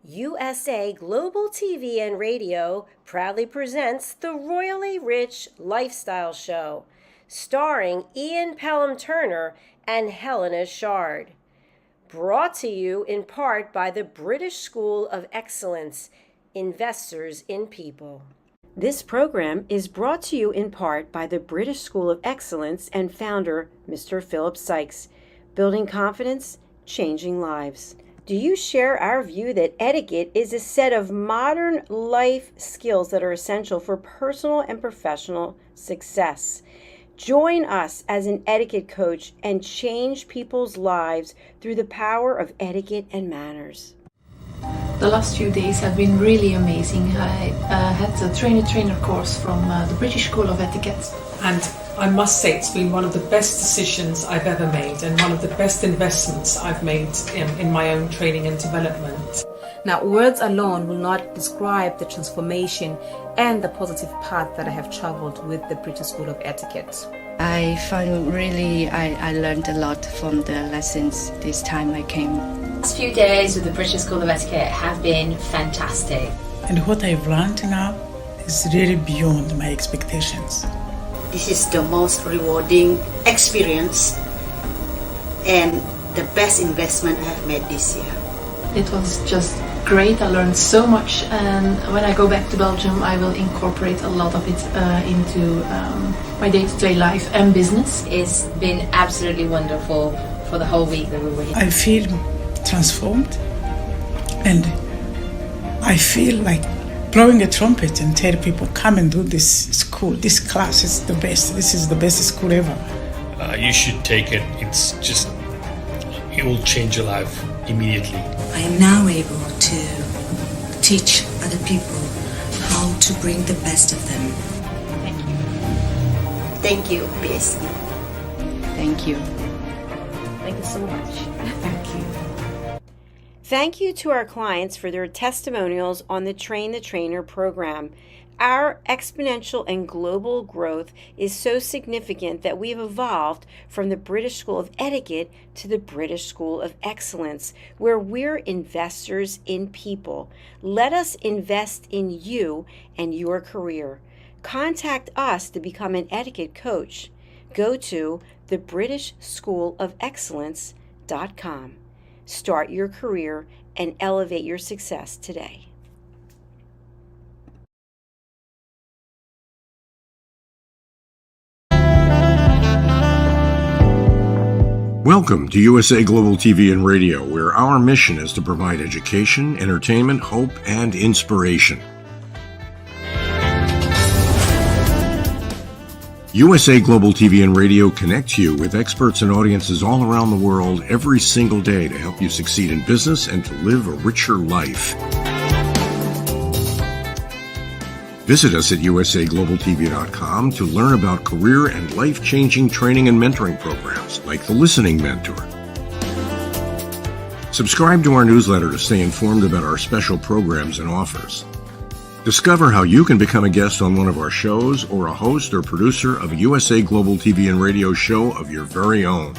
USA Global TV and Radio proudly presents the Royally Rich Lifestyle Show, starring Ian Pelham Turner and Helena CHARD. Brought to you in part by the British School of Excellence, Investors in People. This program is brought to you in part by the British School of Excellence and founder, Mr. Philip Sykes, building confidence, changing lives. Do you share our view that etiquette is a set of modern life skills that are essential for personal and professional success? Join us as an etiquette coach and change people's lives through the power of etiquette and manners. The last few days have been really amazing. I had a trainer course from the British School of Etiquette. And I must say it's been one of the best decisions I've ever made and one of the best investments I've made in my own training and development. Now, words alone will not describe the transformation and the positive path that I have traveled with the British School of Etiquette. I find I learned a lot from the lessons this time I came. The last few days with the British School of Etiquette have been fantastic. And what I've learned now is really beyond my expectations. This is the most rewarding experience and the best investment I have made this year. It was just great. I learned so much, and when I go back to Belgium I will incorporate a lot of it into my day-to-day life and business. It's been absolutely wonderful for the whole week that we were here. I feel transformed, and I feel like blowing a trumpet and tell people, come and do this school, this class is the best, this is the best school ever. You should take it. It will change your life immediately. I am now able to teach other people how to bring the best of them. Thank you. Thank you, BSc. Thank you. Thank you so much. Thank you. Thank you to our clients for their testimonials on the Train the Trainer program. Our exponential and global growth is so significant that we have evolved from the British School of Etiquette to the British School of Excellence, where we're investors in people. Let us invest in you and your career. Contact us to become an etiquette coach. Go to thebritishschoolofexcellence.com. Start your career and elevate your success today. Welcome to USA Global TV and Radio, where our mission is to provide education, entertainment, hope, and inspiration. USA Global TV and Radio connects you with experts and audiences all around the world every single day to help you succeed in business and to live a richer life. Visit us at usaglobaltv.com to learn about career and life-changing training and mentoring programs like the Listening Mentor. Subscribe to our newsletter to stay informed about our special programs and offers. Discover how you can become a guest on one of our shows or a host or producer of a USA Global TV and Radio show of your very own.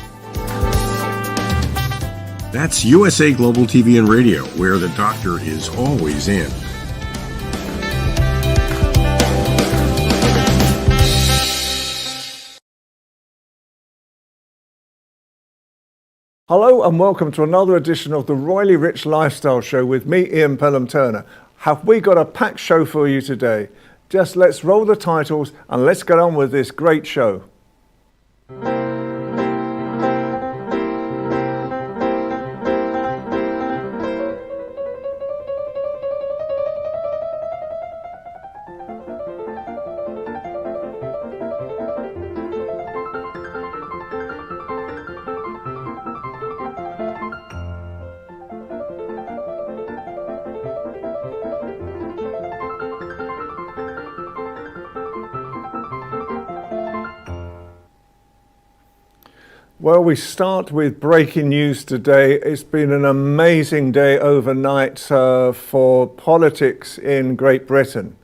That's USA Global TV and Radio, where the doctor is always in. Hello and welcome to another edition of the Royally Rich Lifestyle Show with me, Ian Pelham Turner. Have we got a packed show for you today? Just let's roll the titles and let's get on with this great show. Well, we start with breaking news today. It's been an amazing day overnight for politics in Great Britain,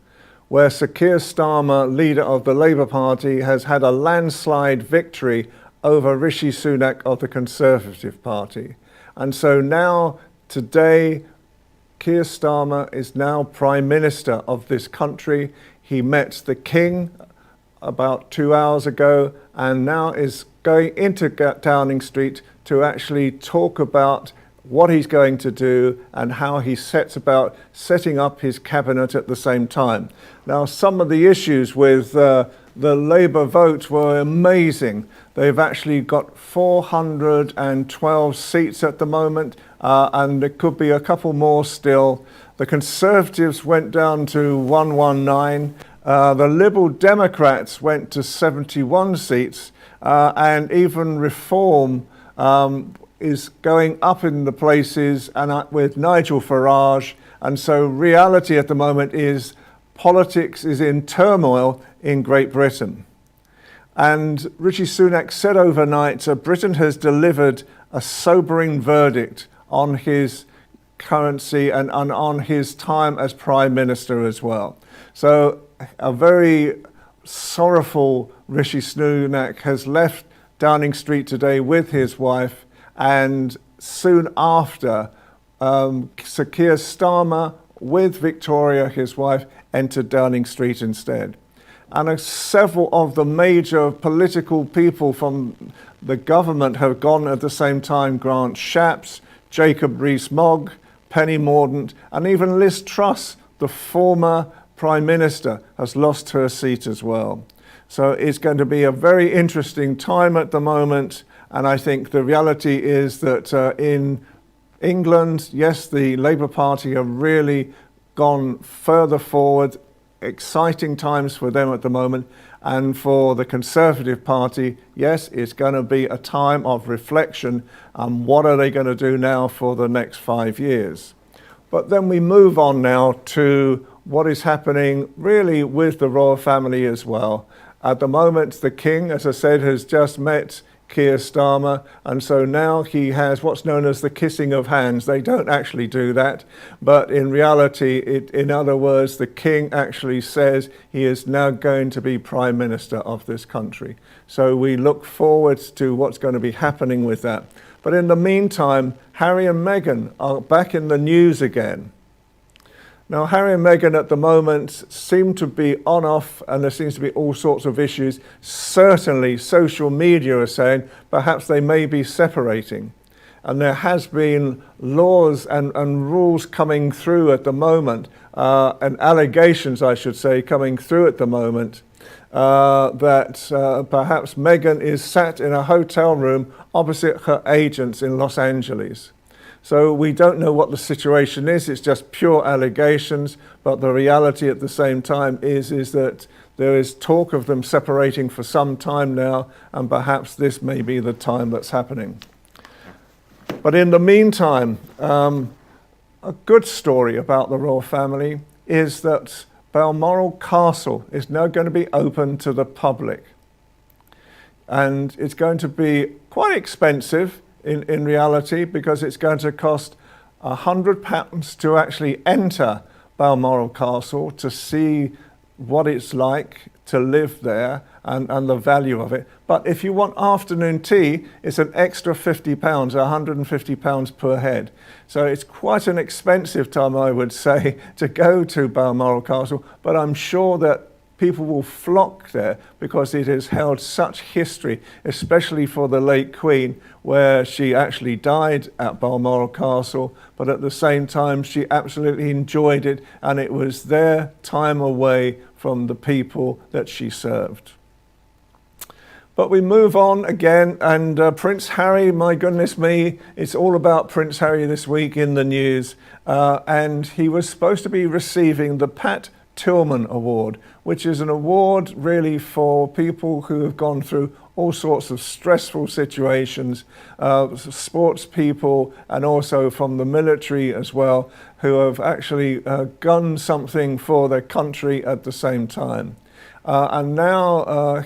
where Sir Keir Starmer, leader of the Labour Party, has had a landslide victory over Rishi Sunak of the Conservative Party. And so now, today, Keir Starmer is now Prime Minister of this country. He met the King about 2 hours ago and now is going into Downing Street to actually talk about what he's going to do and how he sets about setting up his cabinet at the same time. Now, some of the issues with the Labour vote were amazing. They've actually got 412 seats at the moment, and there could be a couple more still. The Conservatives went down to 119. The Liberal Democrats went to 71 seats, and even Reform is going up in the places, and with Nigel Farage. And so reality at the moment is politics is in turmoil in Great Britain. And Rishi Sunak said overnight, Britain has delivered a sobering verdict on his currency and on his time as Prime Minister as well. So a very sorrowful Rishi Sunak has left Downing Street today with his wife, and soon after, Sir Keir Starmer with Victoria, his wife, entered Downing Street instead. And several of the major political people from the government have gone at the same time. Grant Shapps, Jacob Rees-Mogg, Penny Mordaunt, and even Liz Truss, the former Prime Minister, has lost her seat as well. So it's going to be a very interesting time at the moment. And I think the reality is that in England, yes, the Labour Party have really gone further forward. Exciting times for them at the moment. And for the Conservative Party, yes, it's going to be a time of reflection on what are they going to do now for the next 5 years. But then we move on now to what is happening really with the royal family as well. At the moment, the King, as I said, has just met Keir Starmer, and so now he has what's known as the kissing of hands. They don't actually do that, but in reality, in other words, the King actually says he is now going to be Prime Minister of this country. So we look forward to what's going to be happening with that. But in the meantime, Harry and Meghan are back in the news again. Now, Harry and Meghan at the moment seem to be on-off, and there seems to be all sorts of issues. Certainly, social media are saying perhaps they may be separating. And there has been laws and rules coming through at the moment, and allegations, I should say, coming through at the moment, that perhaps Meghan is sat in a hotel room opposite her agents in Los Angeles. So we don't know what the situation is. It's just pure allegations. But the reality at the same time is that there is talk of them separating for some time now, and perhaps this may be the time that's happening. But in the meantime, a good story about the royal family is that Balmoral Castle is now going to be open to the public. And it's going to be quite expensive in reality, because it's going to cost £100 to actually enter Balmoral Castle to see what it's like to live there and the value of it. But if you want afternoon tea, it's an extra £50, £150 per head. So it's quite an expensive time, I would say, to go to Balmoral Castle, but I'm sure that people will flock there because it has held such history, especially for the late Queen, where she actually died at Balmoral Castle, but at the same time she absolutely enjoyed it, and it was their time away from the people that she served. But we move on again, and Prince Harry, my goodness me, it's all about Prince Harry this week in the news, and he was supposed to be receiving the Pat Tillman Award, which is an award really for people who have gone through all sorts of stressful situations, sports people, and also from the military as well, who have actually done something for their country at the same time. And now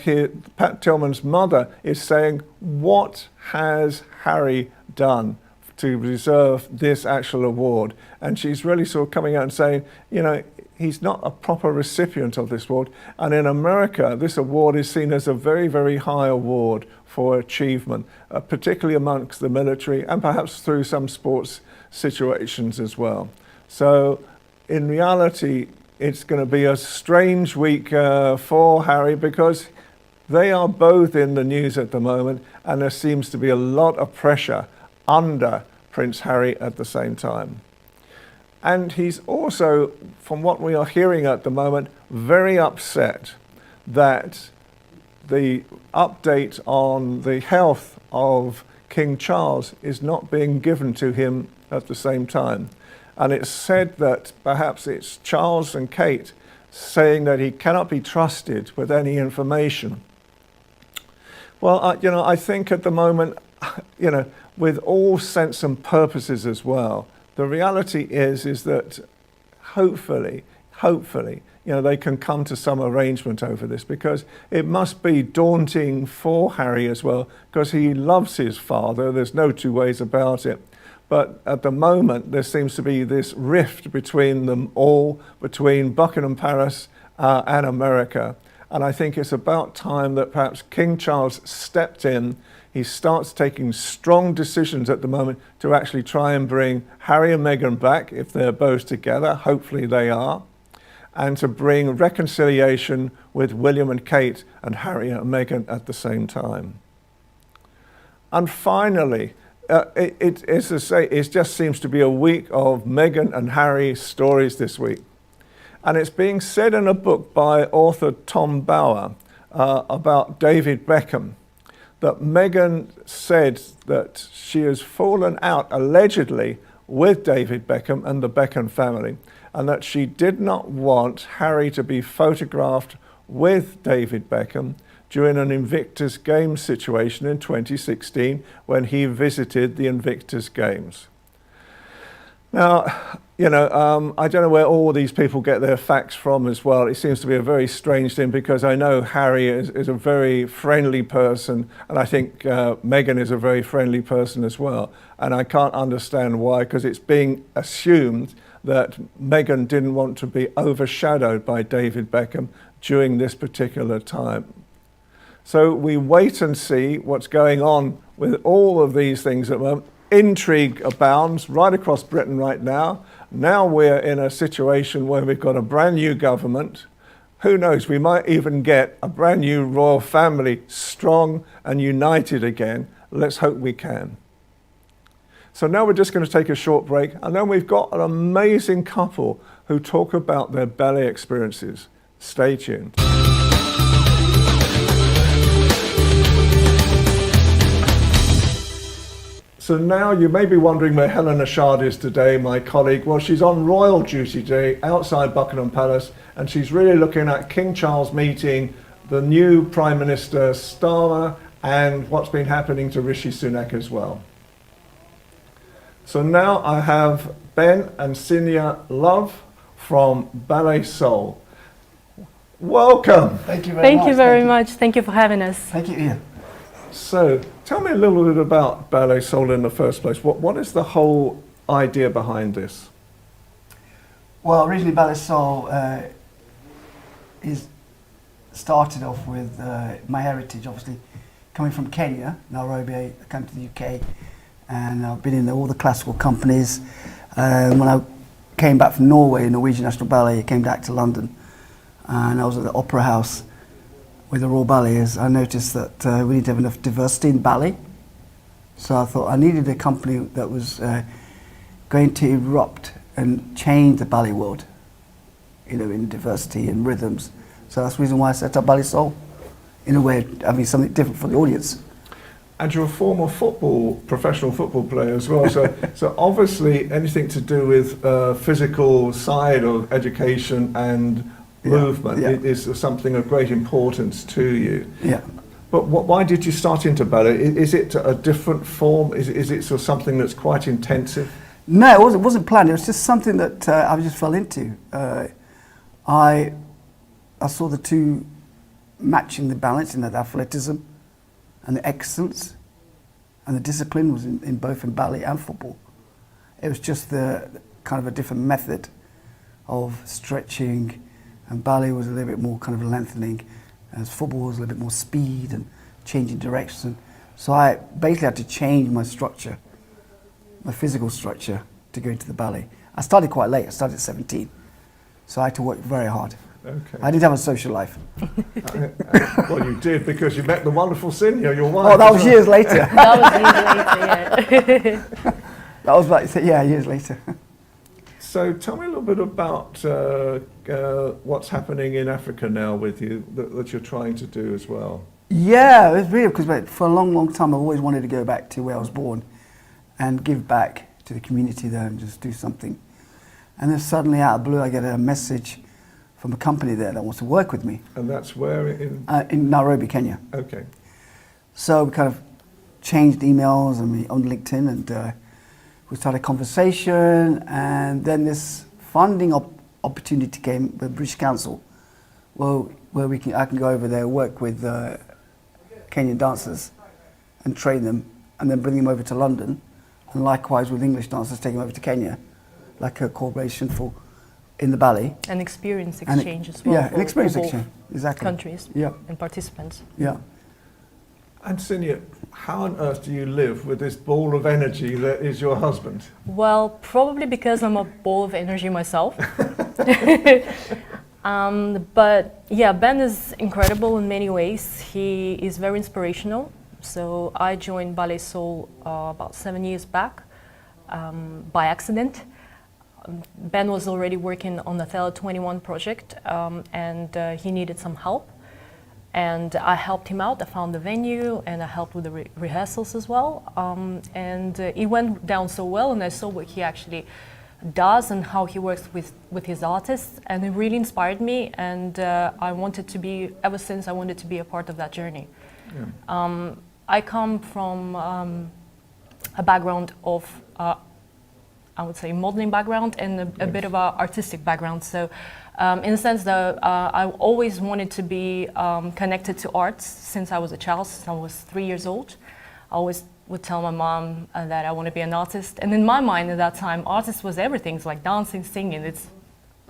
Pat Tillman's mother is saying, what has Harry done to deserve this actual award? And she's really sort of coming out and saying, you know, he's not a proper recipient of this award. And in America, this award is seen as a very, very high award for achievement, particularly amongst the military and perhaps through some sports situations as well. So in reality, it's going to be a strange week for Harry, because they are both in the news at the moment, and there seems to be a lot of pressure under Prince Harry at the same time. And he's also, from what we are hearing at the moment, very upset that the update on the health of King Charles is not being given to him at the same time. And it's said that perhaps it's Charles and Kate saying that he cannot be trusted with any information. Well, I think at the moment, with all sense and purposes as well, the reality is that hopefully, they can come to some arrangement over this, because it must be daunting for Harry as well, because he loves his father. There's no two ways about it. But at the moment, there seems to be this rift between them all, between Buckingham Palace and America. And I think it's about time that perhaps King Charles stepped in. He starts taking strong decisions at the moment to actually try and bring Harry and Meghan back, if they're both together. Hopefully they are. And to bring reconciliation with William and Kate and Harry and Meghan at the same time. And finally, as I say, it just seems to be a week of Meghan and Harry stories this week. And it's being said in a book by author Tom Bower about David Beckham, that Meghan said that she has fallen out, allegedly, with David Beckham and the Beckham family, and that she did not want Harry to be photographed with David Beckham during an Invictus Games situation in 2016 when he visited the Invictus Games. Now, I don't know where all these people get their facts from as well. It seems to be a very strange thing, because I know Harry is a very friendly person, and I think Meghan is a very friendly person as well. And I can't understand why, because it's being assumed that Meghan didn't want to be overshadowed by David Beckham during this particular time. So we wait and see what's going on with all of these things at the moment. Intrigue abounds right across Britain right now. Now we're in a situation where we've got a brand new government. Who knows, we might even get a brand new royal family, strong and united again. Let's hope we can. So now we're just going to take a short break, and then we've got an amazing couple who talk about their ballet experiences. Stay tuned. So now you may be wondering where Helena CHARD is today, my colleague. Well, she's on royal duty today outside Buckingham Palace, and she's really looking at King Charles meeting the new Prime Minister Starmer and what's been happening to Rishi Sunak as well. So now I have Ben and Sinia Love from Ballet Soul. Welcome. Thank you very much. Thank you very much. Thank you for having us. Thank you, Ian. So tell me a little bit about Ballet Soul in the first place. What is the whole idea behind this? Well, originally Ballet Soul is started off with my heritage, obviously, coming from Kenya, Nairobi. I came to the UK, and I've been in all the classical companies. When I came back from Norway, Norwegian National Ballet, I came back to London, and I was at the Opera House with the Royal Ballets. I noticed that we need to have enough diversity in ballet. So I thought I needed a company that was going to erupt and change the ballet world, in diversity and rhythms. So that's the reason why I set up Ballet Soul, in a way, having something different for the audience. And you're a former professional football player as well, so obviously anything to do with physical side of education and movement is something of great importance to you. Yeah. But why did you start into ballet? Is it a different form? Is it sort of something that's quite intensive? No, it wasn't planned. It was just something that I just fell into. I saw the two matching, the balance in that athleticism and the excellence, and the discipline was in both in ballet and football. It was just the kind of a different method of stretching, and ballet was a little bit more kind of lengthening, as football was a little bit more speed and changing direction. So I basically had to change my structure, my physical structure, to go into the ballet. I started quite late. I started at 17. So I had to work very hard. Okay. I didn't have a social life. Well, you did, because you met the wonderful Sinya, your wife. Oh, that was years later. That was years later, yeah. That was like, yeah, years later. So tell me a little bit about what's happening in Africa now with you, that you're trying to do as well. Yeah, it's really, because for a long, long time I've always wanted to go back to where I was born and give back to the community there and just do something. And then suddenly out of the blue I get a message from a company there that wants to work with me. And that's where in Nairobi, Kenya. Okay. So we kind of changed emails and on LinkedIn, and we started a conversation, and then this funding opportunity came with British Council, where I can go over there, work with Kenyan dancers and train them, and then bring them over to London, and likewise with English dancers, take them over to Kenya, like a cooperation in the ballet. An experience exchange as well. Yeah, an experience exchange, exactly. Countries and participants. Yeah. And Sinya, how on earth do you live with this ball of energy that is your husband? Well, probably because I'm a ball of energy myself. But yeah, Ben is incredible in many ways. He is very inspirational. So I joined Ballet Soul about 7 years back by accident. Ben was already working on the Othello 21 project, and he needed some help. And I helped him out. I found the venue, and I helped with the rehearsals as well. And it went down so well, and I saw what he actually does and how he works with his artists, and it really inspired me. And I wanted to be, ever since, I wanted to be a part of that journey. Yeah. I come from a background of, I would say, modeling background and a bit of an artistic background. So in the sense that I always wanted to be connected to arts since I was a child, since I was 3 years old. I always would tell my mom that I want to be an artist. And in my mind at that time, artist was everything. It's like dancing, singing.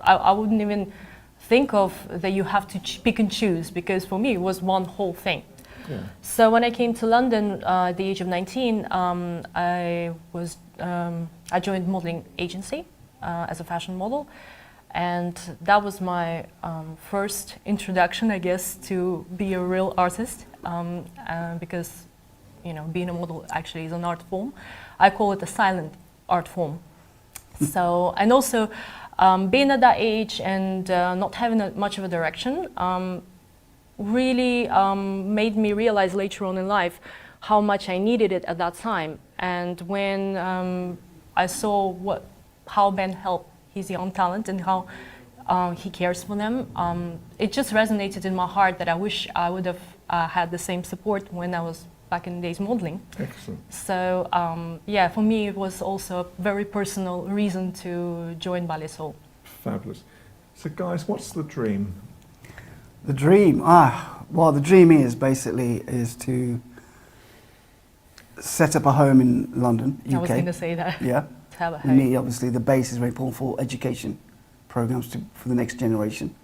I wouldn't even think of that you have to pick and choose, because for me it was one whole thing. Yeah. So when I came to London at the age of 19, I joined modeling agency as a fashion model. And that was my first introduction, I guess, to be a real artist, because, you know, being a model actually is an art form. I call it a silent art form. So, and also being at that age and not having much of a direction really made me realize later on in life how much I needed it at that time. And when I saw how Ben helped his young talent and how he cares for them, it just resonated in my heart that I wish I would have had the same support when I was back in the days modeling. Excellent. So yeah, for me it was also a very personal reason to join Ballet Soul. Fabulous. So guys, what's the dream? The dream? Well, the dream is to set up a home in London, UK. I was going to say that. Yeah. To have a home. We need, obviously, the base is very important for education programs for the next generation.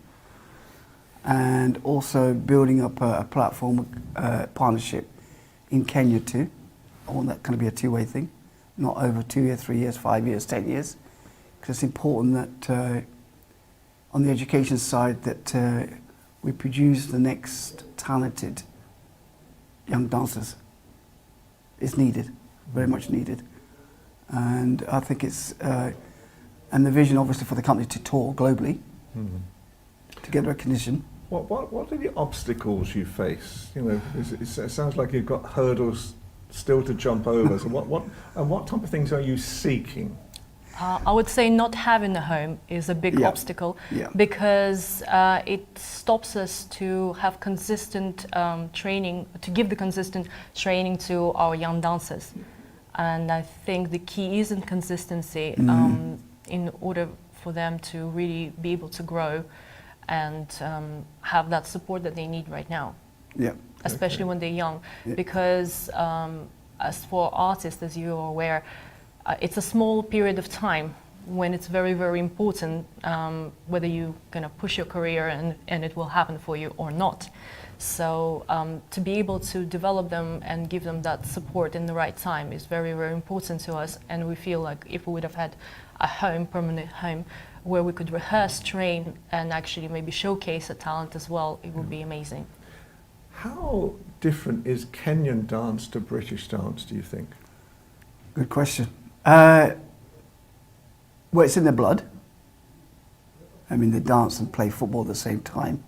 And also building up a platform partnership in Kenya too. I want that kind of be a two-way thing, not over 2 years, 3 years, 5 years, 10 years. Because it's important that on the education side that we produce the next talented young dancers. It's needed, very much needed. And I think it's, and the vision obviously for the company to tour globally, to get recognition. What are the obstacles you face? You know, it sounds like you've got hurdles still to jump over. So what type of things are you seeking? I would say not having a home is a big obstacle, because it stops us to have consistent training, to give the consistent training to our young dancers. And I think the key is in consistency in order for them to really be able to grow and have that support that they need right now, especially when they're young. Because as for artists, as you are aware, it's a small period of time when it's very, very important whether you're going to push your career and it will happen for you or not. So to be able to develop them and give them that support in the right time is very, very important to us. And we feel like if we would have had a home, permanent home, where we could rehearse, train, and actually maybe showcase a talent as well, it would be amazing. How different is Kenyan dance to British dance, do you think? Good question. Well, it's in their blood. I mean, they dance and play football at the same time.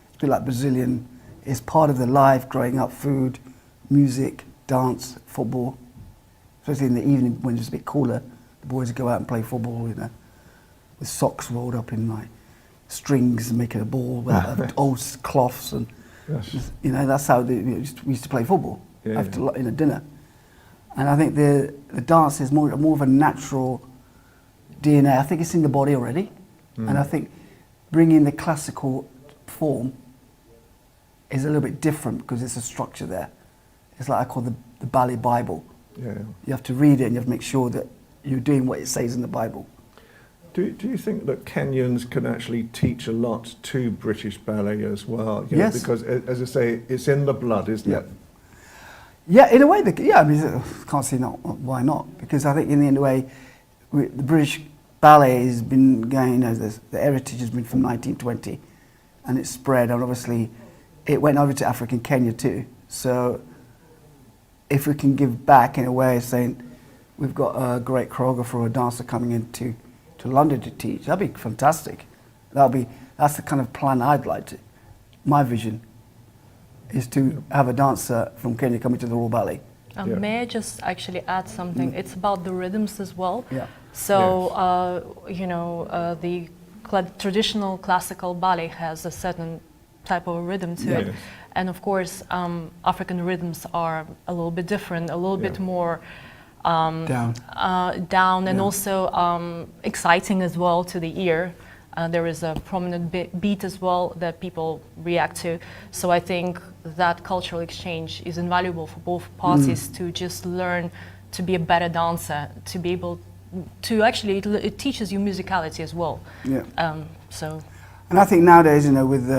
It's a bit like Brazilian. It's part of their life, growing up, food, music, dance, football. Especially in the evening when it's a bit cooler, the boys would go out and play football, you know, with socks rolled up in like strings and making a ball with old cloths, and you know, that's how we used to play football after dinner. And I think the dance is more of a natural DNA. I think it's in the body already, and I think bringing the classical form is a little bit different because it's a structure there. It's like I call the ballet Bible. Yeah. You have to read it and you have to make sure that you're doing what it says in the Bible. Do you think that Kenyans can actually teach a lot to British ballet as well? You know, Yes. because, as I say, it's in the blood, isn't it? Yeah, in a way, I mean, can't see why not? Because I think in the way, the British ballet has been going, you know, the heritage has been from 1920, and it's spread, and obviously it went over to Africa and Kenya too. So if we can give back in a way, saying we've got a great choreographer or a dancer coming into London to teach, that'd be fantastic. That's the kind of plan I'd like to. My vision is to have a dancer from Kenya coming to the Royal Ballet. May I just actually add something? It's about the rhythms as well. Yeah. So, you know, the traditional classical ballet has a certain type of rhythm to it. And of course, African rhythms are a little bit different, a little bit more down, and also exciting as well to the ear. There is a prominent beat as well that people react to. So I think that cultural exchange is invaluable for both parties to just learn to be a better dancer, to be able to actually, it teaches you musicality as well. Yeah. And I think nowadays, you know, with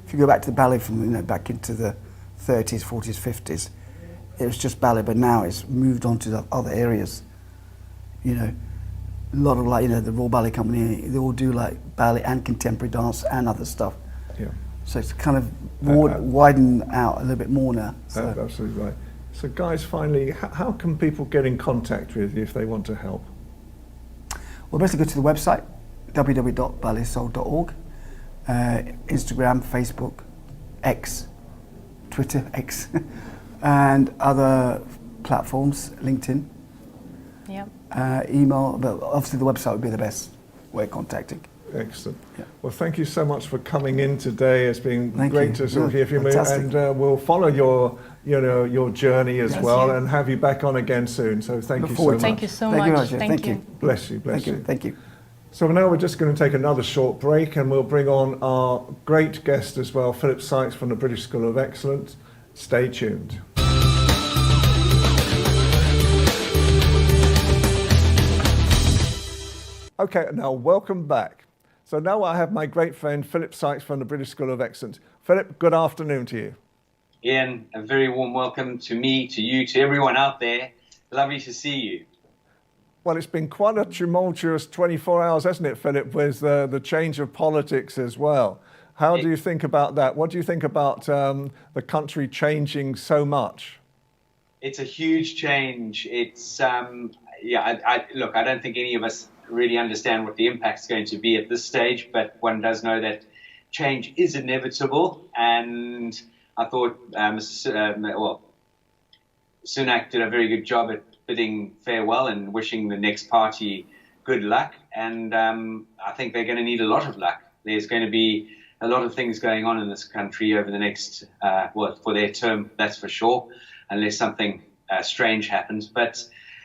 if you go back to the ballet from, you know, back into the 30s, 40s, 50s, it was just ballet, but now it's moved on to the other areas. You know, a lot of, like, you know, the Royal Ballet Company, they all do like ballet and contemporary dance and other stuff. Yeah. So it's kind of widened out a little bit more now. So. Absolutely right. So guys, finally, how can people get in contact with you if they want to help? Well, basically go to the website, www.balletsoul.org, Instagram, Facebook, X, Twitter, X, and other platforms, LinkedIn. Yeah. Email, but obviously the website would be the best way of contacting. Excellent. Yeah. Well, thank you so much for coming in today. It's been Thank great you. to sort of hear from you, Fantastic. and we'll follow your, you know, your journey as Yes. well, and have you back on again soon. So thank Look you so forward much. to it. Thank you so Thank you much. very much. Thank you. Bless you. Bless you. Thank you. So now we're just going to take another short break, and we'll bring on our great guest as well, Philip Sykes from the British School of Excellence. Stay tuned. Okay, now welcome back. So now I have my great friend Philip Sykes from the British School of Excellence. Philip, good afternoon to you. Ian, a very warm welcome to me, to you, to everyone out there. Lovely to see you. Well, it's been quite a tumultuous 24 hours, hasn't it, Philip, with the change of politics as well. How do you think about that? What do you think about the country changing so much? It's a huge change. It's, look, I don't think any of us really understand what the impact's going to be at this stage, but one does know that change is inevitable. And I thought Sunak did a very good job at bidding farewell and wishing the next party good luck. And I think they're going to need a lot of luck. There's going to be a lot of things going on in this country over the next, for their term, that's for sure, unless something strange happens. But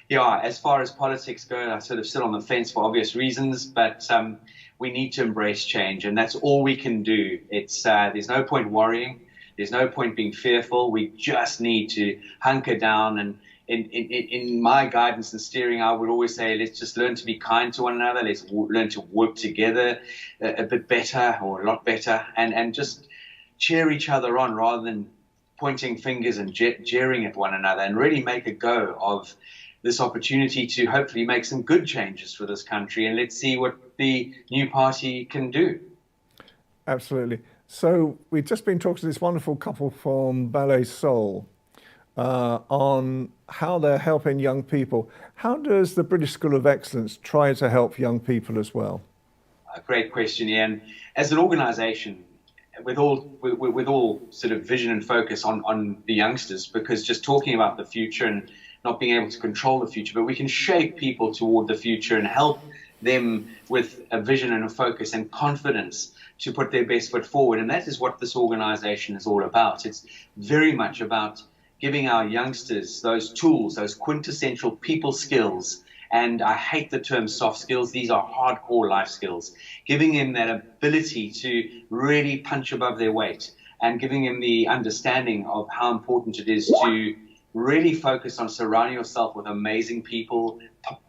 yeah, as far as politics go, I sort of sit on the fence for obvious reasons, but we need to embrace change, and that's all we can do. It's there's no point worrying. There's no point being fearful. We just need to hunker down. And in my guidance and steering, I would always say, let's just learn to be kind to one another. Let's learn to work together a bit better, or a lot better, and just cheer each other on rather than pointing fingers and jeering at one another, and really make a go of this opportunity to hopefully make some good changes for this country. And let's see what the new party can do. Absolutely. So we've just been talking to this wonderful couple from Ballet Soul on how they're helping young people. How does the British School of Excellence try to help young people as well? A great question, Ian. As an organisation, with all sort of vision and focus on the youngsters, because just talking about the future and not being able to control the future, but we can shape people toward the future and help them with a vision and a focus and confidence to put their best foot forward. And that is what this organisation is all about. It's very much about giving our youngsters those tools, those quintessential people skills. And I hate the term soft skills. These are hardcore life skills, giving them that ability to really punch above their weight and giving them the understanding of how important it is to really focus on surrounding yourself with amazing people,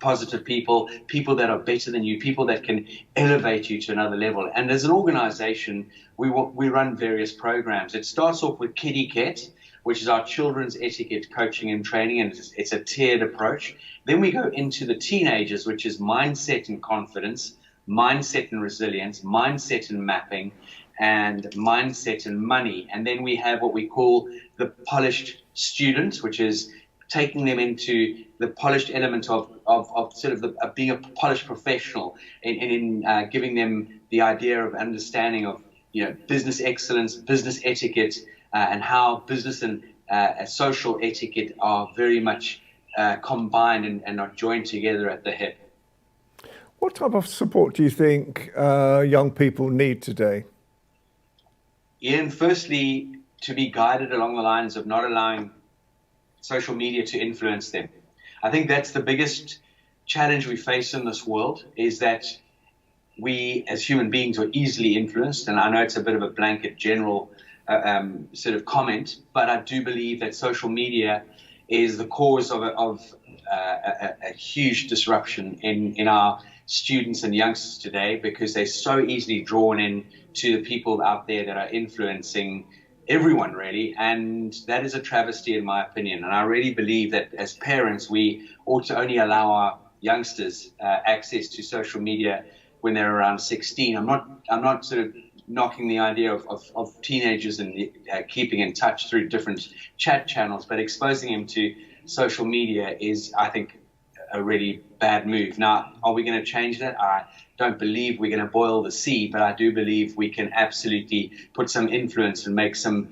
positive people, people that are better than you, people that can elevate you to another level. And as an organization, we run various programs. It starts off with Kitty Ket, which is our children's etiquette coaching and training, and it's a tiered approach. Then we go into the teenagers, which is mindset and confidence, mindset and resilience, mindset and mapping, and mindset and money. And then we have what we call the polished students, which is taking them into the polished element of sort of being a polished professional, in giving them the idea of understanding of business excellence, business etiquette, and how business and social etiquette are very much combined and are joined together at the hip. What type of support do you think young people need today? Ian, firstly, to be guided along the lines of not allowing social media to influence them. I think that's the biggest challenge we face in this world, is that we as human beings are easily influenced. And I know it's a bit of a blanket general sort of comment, but I do believe that social media is the cause of a huge disruption in our students and youngsters today, because they're so easily drawn in to the people out there that are influencing everyone, really. And that is a travesty, in my opinion. And I really believe that as parents, we ought to only allow our youngsters access to social media when they're around 16. I'm not sort of knocking the idea of teenagers and keeping in touch through different chat channels, but exposing them to social media is, I think, a really bad move. Now, are we going to change that? I don't believe we're going to boil the sea, but I do believe we can absolutely put some influence and make some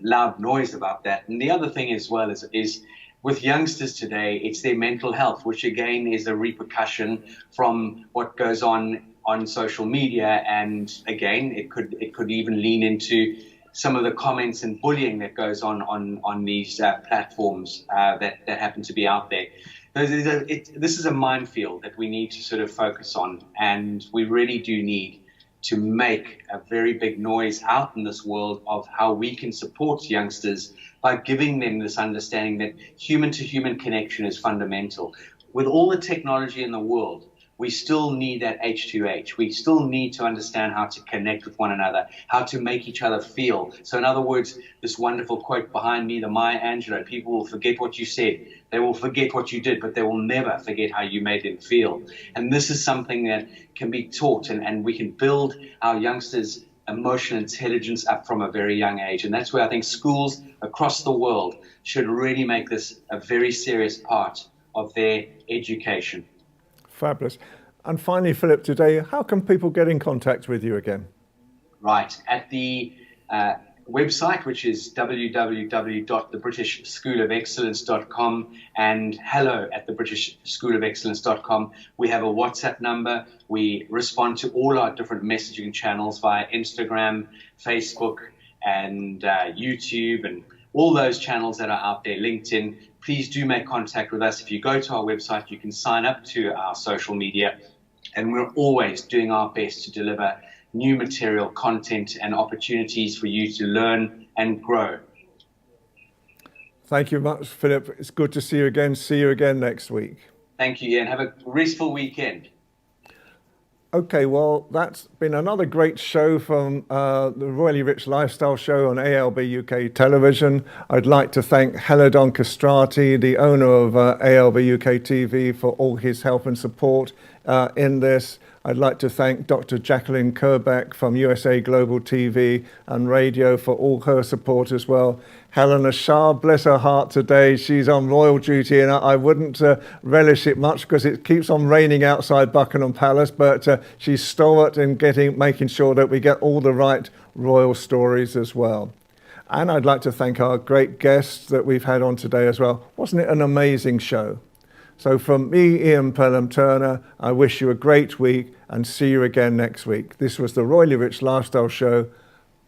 loud noise about that. And the other thing as well is with youngsters today, it's their mental health, which again is a repercussion from what goes on social media. And again, it could even lean into some of the comments and bullying that goes on these platforms that happen to be out there. This is a minefield that we need to sort of focus on, and we really do need to make a very big noise out in this world of how we can support youngsters by giving them this understanding that human-to-human connection is fundamental. With all the technology in the world, we still need that H2H. We still need to understand how to connect with one another, how to make each other feel. So in other words, this wonderful quote behind me, the Maya Angelou, people will forget what you said, they will forget what you did, but they will never forget how you made them feel. And this is something that can be taught, and we can build our youngsters' emotional intelligence up from a very young age. And that's where I think schools across the world should really make this a very serious part of their education. Fabulous. And finally, Philip, today, how can people get in contact with you again? Right. At the website, which is www.thebritishschoolofexcellence.com and hello@thebritishschoolofexcellence.com. We have a WhatsApp number. We respond to all our different messaging channels via Instagram, Facebook, and YouTube, and all those channels that are out there, LinkedIn. Please do make contact with us. If you go to our website, you can sign up to our social media, and we're always doing our best to deliver new material, content, and opportunities for you to learn and grow. Thank you much, Philip. It's good to see you again. See you again next week. Thank you, Ian. Have a restful weekend. Okay, well, that's been another great show from the Royally Rich Lifestyle Show on ALB UK Television. I'd like to thank Helena Castrati, the owner of ALB UK TV, for all his help and support in this. I'd like to thank Dr. Jacqueline Kerbeck from USA Global TV and Radio for all her support as well. Helena Shah, bless her heart today, she's on royal duty, and I wouldn't relish it much because it keeps on raining outside Buckingham Palace, but she's stalwart in making sure that we get all the right royal stories as well. And I'd like to thank our great guests that we've had on today as well. Wasn't it an amazing show? So from me, Ian Pelham Turner, I wish you a great week and see you again next week. This was the Royally Rich Lifestyle Show.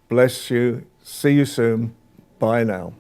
Bless you. See you soon. Bye now.